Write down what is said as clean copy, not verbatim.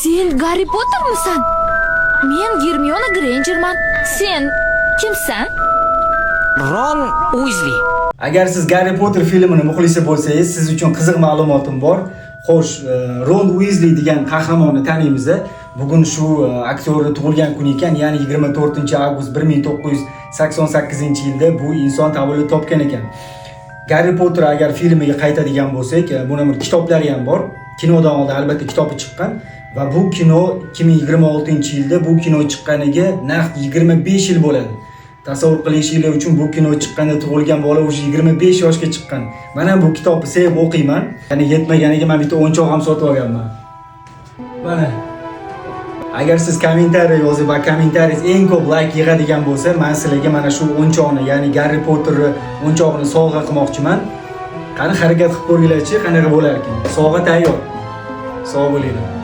Sen Harry Potter'misan? Men Hermione Grangerman. Sen kimsan? Ron Weasley. Agar siz Harry Potter filmini muxlisi bo'lsangiz, siz uchun qiziq ma'lumotim bor. Xo'sh, Ron Weasley degan qahramonni taniymiz. Bugun shu aktyorning tug'ilgan kuni ekan, ya'ni 24-avgust 1988-yilda bu inson tavallud topgan ekan. Harry Potter agar filmiga qaytadigan bo'lsak, buni bir kitoblari ham bor. Kinodan oldin albatta kitobi chiqqan va bu kino 2026-yilda bu kino chiqqaniga naq 25 yil bo'ladi. Tasavvur qilishingiz uchun bu kino chiqqanda tug'ilgan bola o'sha 25 yoshga chiqqan. Mana bu kitobni sevib o'qiyman. Ya'ni yetmaganiga men bitta o'yinchoq ham sotib olganman. Mana. Agar siz kommentariy yozib va kommentariyingiz eng ko'p like yig'adigan bo'lsa, men sizlarga mana shu o'yinchoqni, ya'ni Harry Potter o'yinchoqni sovg'a qilmoqchiman. Qani harakat qilib ko'ringlarchi, qanaqa bo'lar ekan. Sovg'a tayyor. Sog' bo'linglar.